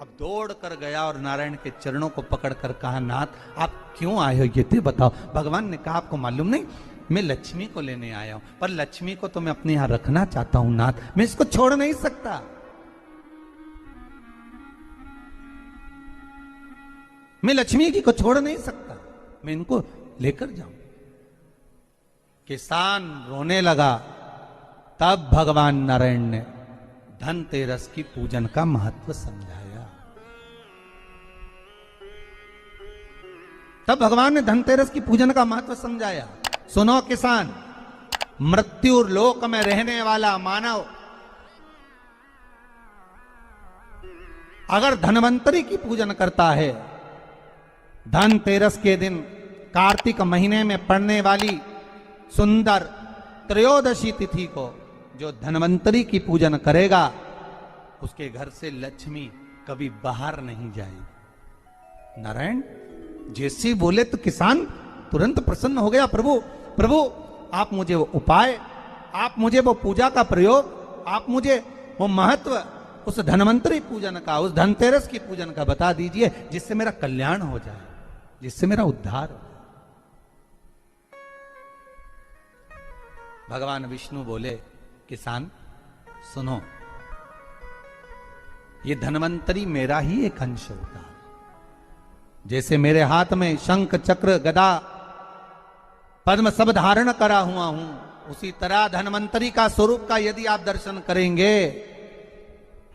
अब दौड़ कर गया और नारायण के चरणों को पकड़कर कहा, नाथ आप क्यों आए हो ये तो बताओ। भगवान ने कहा, आपको मालूम नहीं, मैं लक्ष्मी को लेने आया हूं, पर लक्ष्मी को तो मैं अपने यहां रखना चाहता हूं नाथ, मैं इसको छोड़ नहीं सकता। मैं लक्ष्मी जी को छोड़ नहीं सकता, मैं इनको लेकर जाऊं। किसान रोने लगा। तब भगवान नारायण ने धनतेरस की पूजन का महत्व समझाया। तब भगवान ने धनतेरस की पूजन का महत्व समझाया। सुनो किसान, मृत्यु लोक में रहने वाला मानव अगर धनवंतरी की पूजन करता है, धनतेरस के दिन कार्तिक महीने में पड़ने वाली सुंदर त्रयोदशी तिथि को जो धनवंतरी की पूजन करेगा, उसके घर से लक्ष्मी कभी बाहर नहीं जाएगी। नारायण जैसे बोले तो किसान तुरंत प्रसन्न हो गया। प्रभु प्रभु आप मुझे वो उपाय, आप मुझे वो पूजा का प्रयोग, आप मुझे वो महत्व उस धनवंतरी पूजन का, उस धनतेरस की पूजन का बता दीजिए, जिससे मेरा कल्याण हो जाए, जिससे मेरा उद्धार हो। भगवान विष्णु बोले, किसान सुनो, ये धनवंतरी मेरा ही एक अंश होता है। जैसे मेरे हाथ में शंख चक्र गदा पद्म सब धारण करा हुआ हूं, उसी तरह धनवंतरी का स्वरूप का यदि आप दर्शन करेंगे,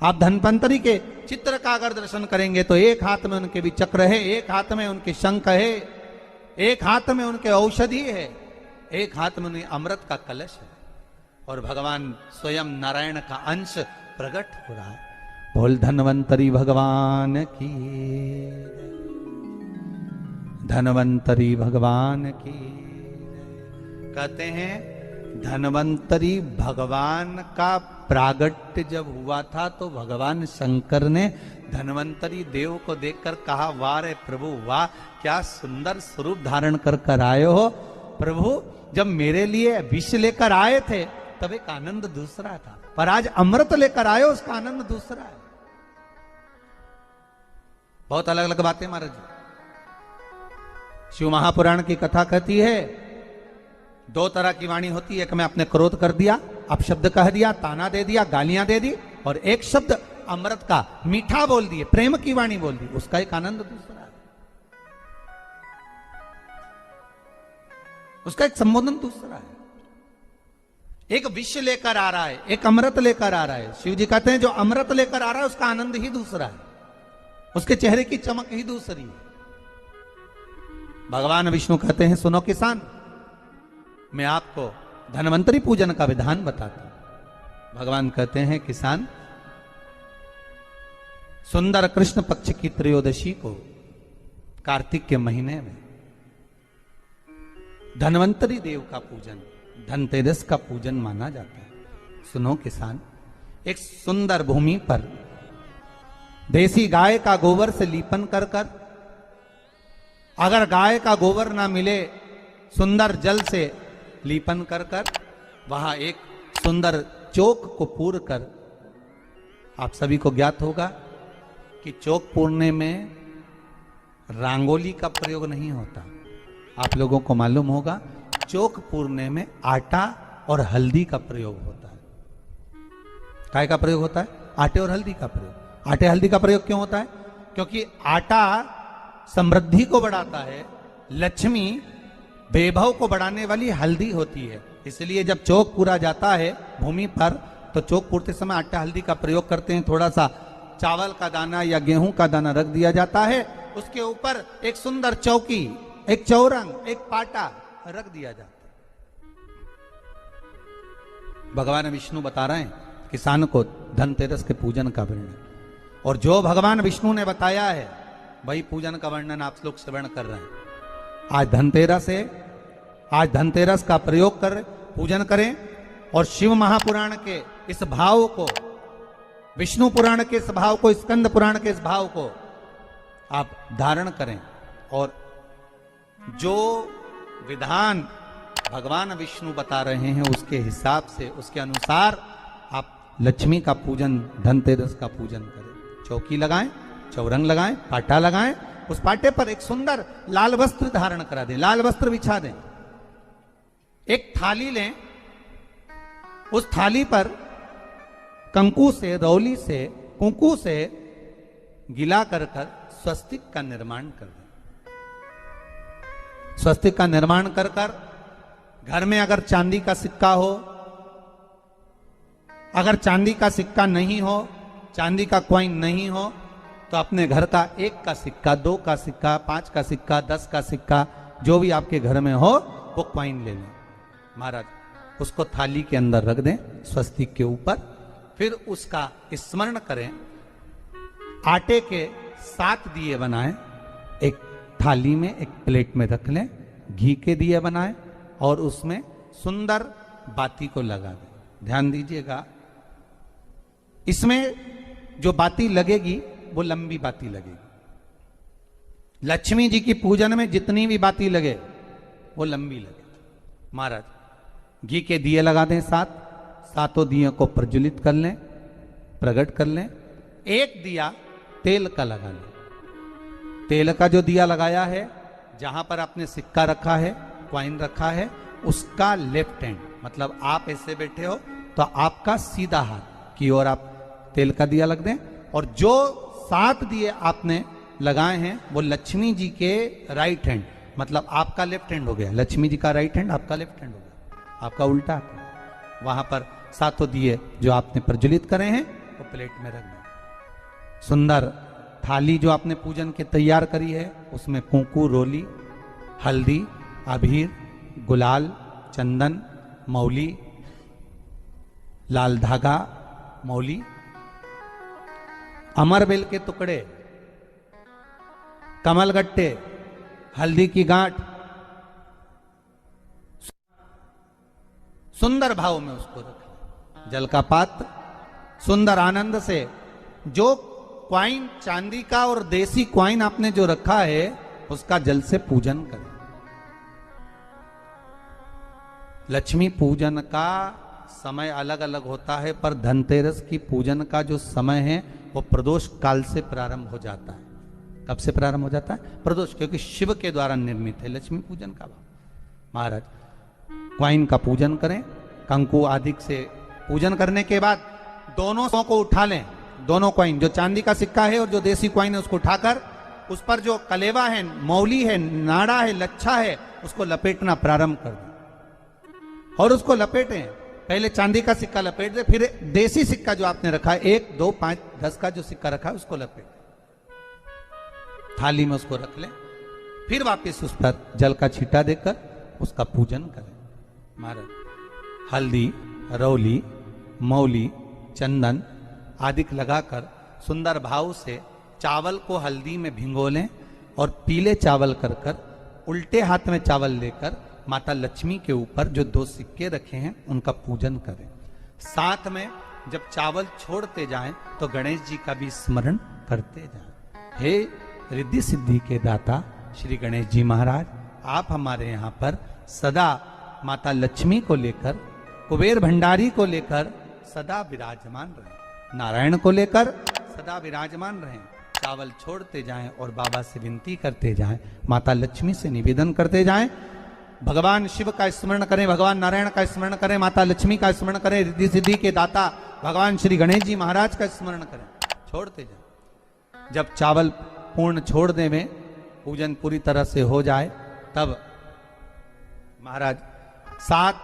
आप धनवंतरी के चित्र का अगर दर्शन करेंगे, तो एक हाथ में उनके भी चक्र है, एक हाथ में उनके शंख है, एक हाथ में उनके औषधि है, एक हाथ में उन्हें अमृत का कलश है, और भगवान स्वयं नारायण का अंश प्रकट हो रहा है। बोल धनवंतरी भगवान की, धनवंतरी भगवान की। कहते हैं धनवंतरी भगवान का प्रागट्य जब हुआ था, तो भगवान शंकर ने धनवंतरी देव को देखकर कहा, वाह रे प्रभु वाह, क्या सुंदर स्वरूप धारण कर कर आए हो प्रभु। जब मेरे लिए विष लेकर आए थे तब एक आनंद दूसरा था, पर आज अमृत लेकर आए हो, उसका आनंद दूसरा है। बहुत अलग अलग बातें महाराज। शिव महापुराण की कथा कहती है, दो तरह की वाणी होती है, एक में आपने क्रोध कर दिया, अपशब्द कह दिया, ताना दे दिया, गालियां दे दी, और एक शब्द अमृत का मीठा बोल दिए, प्रेम की वाणी बोल दी, उसका एक आनंद दूसरा है, उसका एक संबोधन दूसरा है। एक विष लेकर आ रहा है, एक अमृत लेकर आ रहा है। शिव जी कहते हैं जो अमृत लेकर आ रहा है उसका आनंद ही दूसरा है, उसके चेहरे की चमक ही दूसरी है। भगवान विष्णु कहते हैं, सुनो किसान, मैं आपको धनवंतरी पूजन का विधान बताता हूं। भगवान कहते हैं, किसान सुंदर कृष्ण पक्ष की त्रयोदशी को कार्तिक के महीने में धनवंतरी देव का पूजन, धनतेरस का पूजन माना जाता है। सुनो किसान, एक सुंदर भूमि पर देसी गाय का गोबर से लीपन कर कर, अगर गाय का गोबर ना मिले, सुंदर जल से लीपन कर कर, वहां एक सुंदर चौक को पूर कर, आप सभी को ज्ञात होगा कि चौक पूरने में रंगोली का प्रयोग नहीं होता। आप लोगों को मालूम होगा चौक पूरने में आटा और हल्दी का प्रयोग होता है। काय का प्रयोग होता है? आटे और हल्दी का प्रयोग। आटे हल्दी का प्रयोग क्यों होता है? क्योंकि आटा समृद्धि को बढ़ाता है, लक्ष्मी वैभव को बढ़ाने वाली हल्दी होती है। इसलिए जब चौक पूरा जाता है भूमि पर, तो चौक पूरते समय आटा हल्दी का प्रयोग करते हैं। थोड़ा सा चावल का दाना या गेहूं का दाना रख दिया जाता है, उसके ऊपर एक सुंदर चौकी, एक चौरंग, एक पाटा रख दिया जाता है। भगवान विष्णु बता रहे हैं किसान को धनतेरस के पूजन का वर्णन, और जो भगवान विष्णु ने बताया है वही पूजन का वर्णन आप लोग श्रवण कर रहे हैं। आज धनतेरस है, आज धनतेरस का प्रयोग कर पूजन करें, और शिव महापुराण के इस भाव को, विष्णु पुराण के इस भाव को, स्कंद पुराण के इस भाव को आप धारण करें, और जो विधान भगवान विष्णु बता रहे हैं उसके हिसाब से, उसके अनुसार आप लक्ष्मी का पूजन, धनतेरस का पूजन करें। चौकी लगाएं, चौरंग लगाएं, पाटा लगाएं, उस पाटे पर एक सुंदर लाल वस्त्र धारण करा दें, लाल वस्त्र बिछा दें। एक थाली लें, उस थाली पर कंकु से, रौली से, कुंकू से गिला कर स्वस्तिक का निर्माण कर दें। स्वस्तिक का निर्माण कर घर में अगर चांदी का सिक्का हो, अगर चांदी का सिक्का नहीं हो, चांदी का कॉइन नहीं हो, तो अपने घर का 1 का सिक्का, 2 का सिक्का, 5 का सिक्का, 10 का सिक्का, जो भी आपके घर में हो वो कॉइन ले लें महाराज, उसको थाली के अंदर रख दें स्वस्तिक के ऊपर। फिर उसका स्मरण करें, आटे के 7 दिए बनाएं, एक थाली में, एक प्लेट में रख लें, घी के दिए बनाएं और उसमें सुंदर बाती को लगा दें। ध्यान दीजिएगा, इसमें जो बाती लगेगी वो लंबी बाती लगेगी। लक्ष्मी जी की पूजन में जितनी भी बाती लगे वो लंबी लगे। महाराज घी के दिए लगा दें 7, 7 दियों को प्रज्वलित कर लें, प्रकट कर लें। एक दिया तेल का लगा लें। तेल का जो दिया लगाया है, जहां पर आपने सिक्का रखा है, कॉइन रखा है, उसका लेफ्ट हैंड, मतलब आप ऐसे बैठे हो तो आपका सीधा हाथ की ओर आप तेल का दिया लग दें। और जो 7 दिए आपने लगाए हैं वो लक्ष्मी जी के राइट हैंड, मतलब आपका लेफ्ट हैंड हो गया, लक्ष्मी जी का राइट हैंड, आपका लेफ्ट हैंड हो गया, आपका उल्टा। वहां पर 7 दिए जो आपने प्रज्वलित करे हैं वो प्लेट में रख दें। सुंदर थाली जो आपने पूजन के तैयार करी है, उसमें कुंकू, रोली, हल्दी, अबीर, गुलाल, चंदन, मौली, लाल धागा, मौली, अमरबेल के टुकड़े, कमलगट्टे, हल्दी की गांठ, सुंदर भाव में उसको रखें। जल का पात्र सुंदर आनंद से, जो क्वाइन चांदी का और देसी क्वाइन आपने जो रखा है उसका जल से पूजन करें। लक्ष्मी पूजन का समय अलग अलग होता है, पर धनतेरस की पूजन का जो समय है वो प्रदोष काल से प्रारंभ हो जाता है। कब से प्रारंभ हो जाता है? प्रदोष, क्योंकि शिव के द्वारा निर्मित है लक्ष्मी पूजन का भाव। महाराज क्वाइन का पूजन करें, कंकु आदि से पूजन करने के बाद दोनों को उठा लें। दोनों क्वाइन, जो चांदी का सिक्का है और जो देसी क्वाइन है, उसको उठाकर उस पर जो कलेवा है, मौली है, नाड़ा है, लच्छा है, उसको लपेटना प्रारंभ कर दें और उसको लपेटें। पहले चांदी का सिक्का लपेट दे, फिर देसी सिक्का जो आपने रखा है, 1, 2, 5, 10 का जो सिक्का रखा है उसको लपेट थाली में, उसको रख लें। फिर वापस उस पर जल का छींटा देकर उसका पूजन करें। महाराज हल्दी, रौली, मौली, चंदन आदि लगाकर सुंदर भाव से चावल को हल्दी में भिगो लें और पीले चावल कर उल्टे हाथ में चावल लेकर माता लक्ष्मी के ऊपर जो 2 सिक्के रखे हैं उनका पूजन करें। साथ में जब चावल छोड़ते जाएं तो गणेश जी का भी स्मरण करते जाएं। हे रिद्धि सिद्धि के दाता श्री गणेश जी महाराज, आप हमारे यहाँ पर सदा माता लक्ष्मी को लेकर, कुबेर भंडारी को लेकर सदा विराजमान रहें, नारायण को लेकर सदा विराजमान रहें। चावल छोड़ते जाएं और बाबा से विनती करते जाएं, माता लक्ष्मी से निवेदन करते जाएं। भगवान शिव का स्मरण करें, भगवान नारायण का स्मरण करें, माता लक्ष्मी का स्मरण करें, रिद्धि सिद्धि के दाता भगवान श्री गणेश जी महाराज का स्मरण करें। छोड़ते जाएं। जब चावल पूर्ण छोड़ दे में पूजन पूरी तरह से हो जाए, तब महाराज 7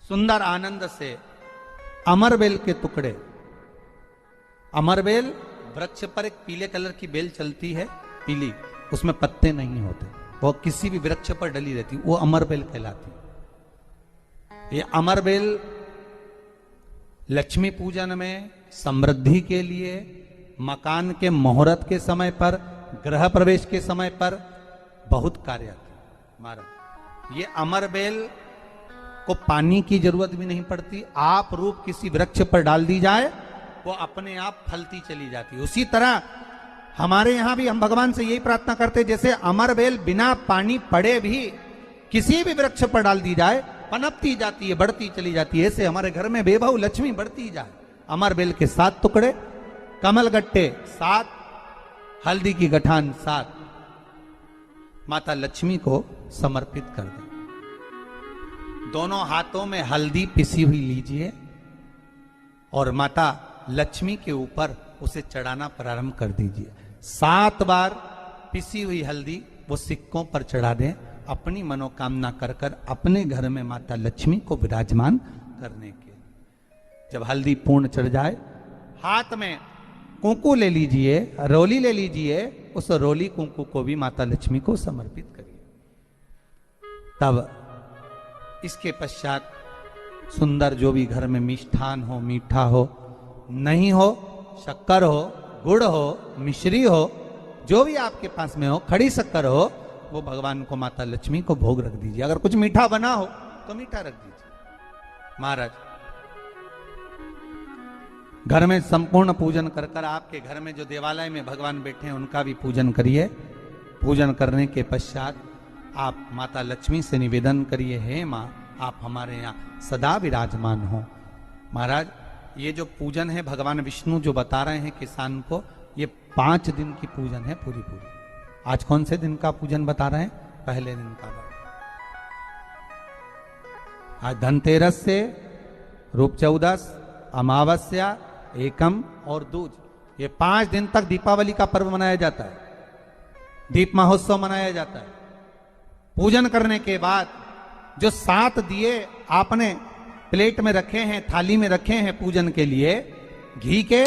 सुंदर आनंद से अमरबेल के टुकड़े, अमरबेल वृक्ष पर एक पीले कलर की बेल चलती है, पीली, उसमें पत्ते नहीं होते, वो किसी भी वृक्ष पर डली रहती, वो अमरबेल कहलाती। ये अमरबेल लक्ष्मी पूजन में, समृद्धि के लिए, मकान के मुहूर्त के समय पर, गृह प्रवेश के समय पर बहुत कार्य आते हैं। महाराज ये अमरबेल को पानी की जरूरत भी नहीं पड़ती, आप रूप किसी वृक्ष पर डाल दी जाए वो अपने आप फलती चली जाती है। उसी तरह हमारे यहां भी हम भगवान से यही प्रार्थना करते हैं, जैसे अमरबेल बिना पानी पड़े भी किसी भी वृक्ष पर डाल दी जाए पनपती जाती है, बढ़ती चली जाती है। ऐसे हमारे घर में बेभव लक्ष्मी बढ़ती जाए। अमरबेल के 7 टुकड़े कमल गट्टे 7, हल्दी की गठान 7 माता लक्ष्मी को समर्पित कर दें। दोनों हाथों में हल्दी पिसी हुई लीजिए और माता लक्ष्मी के ऊपर उसे चढ़ाना प्रारंभ कर दीजिए। 7 बार पिसी हुई हल्दी वो सिक्कों पर चढ़ा दें, अपनी मनोकामना कर कर अपने घर में माता लक्ष्मी को विराजमान करने के। जब हल्दी पूर्ण चढ़ जाए, हाथ में कुंकू ले लीजिए, रोली ले लीजिए, उस रोली कुंकू को भी माता लक्ष्मी को समर्पित करिए। तब इसके पश्चात सुंदर जो भी घर में मिष्ठान हो, मीठा हो, नहीं हो, शक्कर हो, गुड़ हो, मिश्री हो, जो भी आपके पास में हो, खड़ी शक्कर हो, वो भगवान को माता लक्ष्मी को भोग रख दीजिए। अगर कुछ मीठा बना हो तो मीठा रख दीजिए। महाराज घर में संपूर्ण पूजन कर कर आपके घर में जो देवालय में भगवान बैठे हैं उनका भी पूजन करिए। पूजन करने के पश्चात आप माता लक्ष्मी से निवेदन करिए, हे माँ आप हमारे यहाँ सदा विराजमान हो। महाराज ये जो पूजन है भगवान विष्णु जो बता रहे हैं किसान को, ये 5 दिन की पूजन है पूरी। आज कौन से दिन का पूजन बता रहे हैं? पहले दिन का। आज धनतेरस से रूप चौदस, अमावस्या, एकम और दूज, ये 5 दिन तक दीपावली का पर्व मनाया जाता है, दीप महोत्सव मनाया जाता है। पूजन करने के बाद जो 7 दिए आपने प्लेट में रखे हैं, थाली में रखे हैं पूजन के लिए, घी के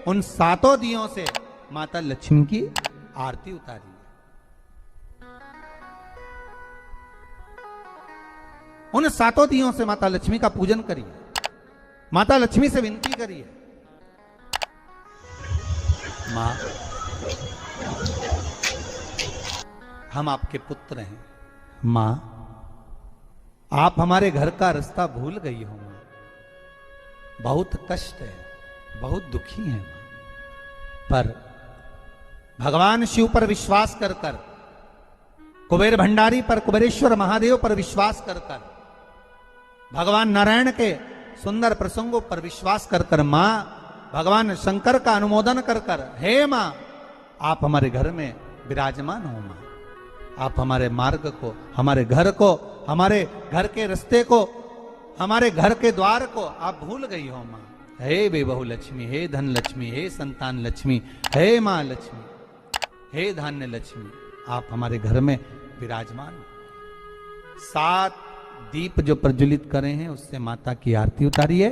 उन 7 दियों से माता लक्ष्मी की आरती उतारी। उन 7 दियों से माता लक्ष्मी का पूजन करिए। माता लक्ष्मी से विनती करिए, मां हम आपके पुत्र हैं, मां आप हमारे घर का रास्ता भूल गई हो, बहुत कष्ट है, बहुत दुखी है, पर भगवान शिव पर विश्वास कर कर, कुबेर भंडारी पर, कुबेरेश्वर महादेव पर विश्वास कर कर, भगवान नारायण के सुंदर प्रसंगों पर विश्वास कर कर, मां भगवान शंकर का अनुमोदन कर कर, हे मां आप हमारे घर में विराजमान हो, मां आप हमारे मार्ग को, हमारे घर को, हमारे घर के रास्ते को, हमारे घर के द्वार को आप भूल गई हो मां। हे बेबहू लक्ष्मी, हे धन लक्ष्मी, हे संतान लक्ष्मी, हे मां लक्ष्मी, हे धान्य लक्ष्मी, आप हमारे घर में विराजमान हो। 7 दीप जो प्रज्वलित करे हैं उससे माता की आरती उतारिए।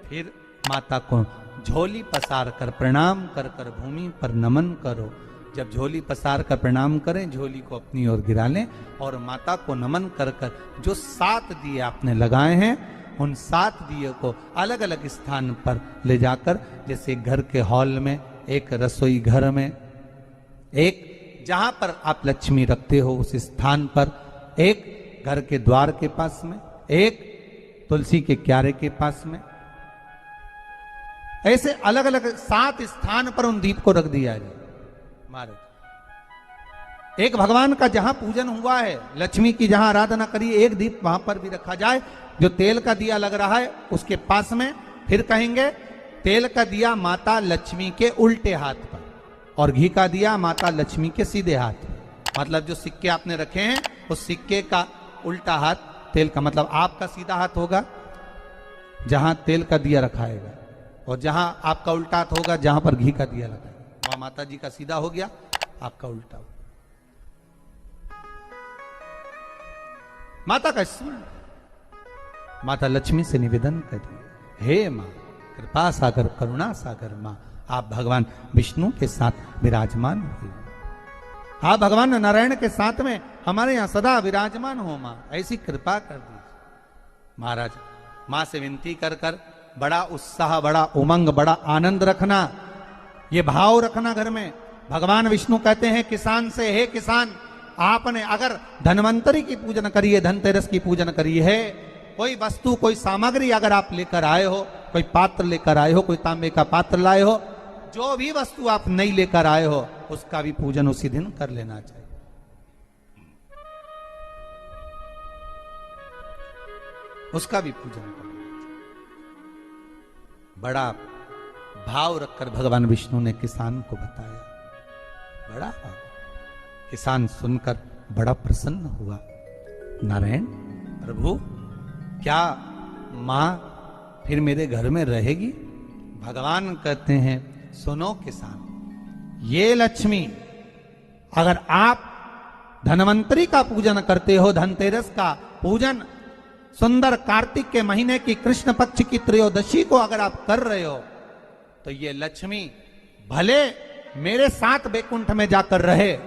फिर माता को झोली पसार कर प्रणाम कर कर भूमि पर नमन करो। जब झोली पसार कर प्रणाम करें, झोली को अपनी ओर गिरा लें और माता को नमन कर कर जो 7 दिए आपने लगाए हैं उन 7 दिए को अलग अलग स्थान पर ले जाकर, जैसे घर के हॉल में, एक रसोई घर में, एक जहां पर आप लक्ष्मी रखते हो उस स्थान पर, एक घर के द्वार के पास में, एक तुलसी के क्यारे के पास में, ऐसे अलग अलग 7 स्थान पर उन दीप को रख दिया जाए। महाराज एक भगवान का जहां पूजन हुआ है, लक्ष्मी की जहां आराधना करी, एक दीप वहां पर भी रखा जाए। जो तेल का दिया लग रहा है उसके पास में, फिर कहेंगे तेल का दिया माता लक्ष्मी के उल्टे हाथ पर और घी का दिया माता लक्ष्मी के सीधे हाथ पर। मतलब जो सिक्के आपने रखे हैं उस सिक्के का उल्टा हाथ तेल का, मतलब आपका सीधा हाथ होगा जहां तेल का दिया रखाएगा, और जहां आपका उल्टा हाथ होगा जहां पर घी का दिया लगाएगा, वहां माता जी का सीधा हो गया, आपका उल्टा हो। माता का स्मरण, माता लक्ष्मी से निवेदन करिए, हे मां कृपा सागर, करुणा सागर मां आप भगवान विष्णु के साथ विराजमान हुए, आप भगवान नारायण के साथ में हमारे यहां सदा विराजमान हो मां, ऐसी कृपा कर दीजिए। महाराज मां से विनती कर कर बड़ा उत्साह, बड़ा उमंग, बड़ा आनंद रखना, ये भाव रखना घर में। भगवान विष्णु कहते हैं किसान से, हे किसान आपने अगर धनवंतरी की पूजन करी है, धनतेरस की पूजन करी है, कोई वस्तु, कोई सामग्री अगर आप लेकर आए हो, कोई पात्र लेकर आए हो, कोई तांबे का पात्र लाए हो, जो भी वस्तु आप नहीं लेकर आए हो उसका भी पूजन उसी दिन कर लेना चाहिए। उसका भी पूजन करना चाहिए। बड़ा भाव रखकर भगवान विष्णु ने किसान को बताया। बड़ा किसान सुनकर बड़ा प्रसन्न हुआ। नारायण प्रभु, क्या मां फिर मेरे घर में रहेगी? भगवान कहते हैं, सुनो किसान, ये लक्ष्मी, अगर आप धनवंतरी का पूजन करते हो, धनतेरस का पूजन सुंदर कार्तिक के महीने की कृष्ण पक्ष की त्रयोदशी को अगर आप कर रहे हो, तो ये लक्ष्मी भले मेरे साथ बैकुंठ में जाकर रहे,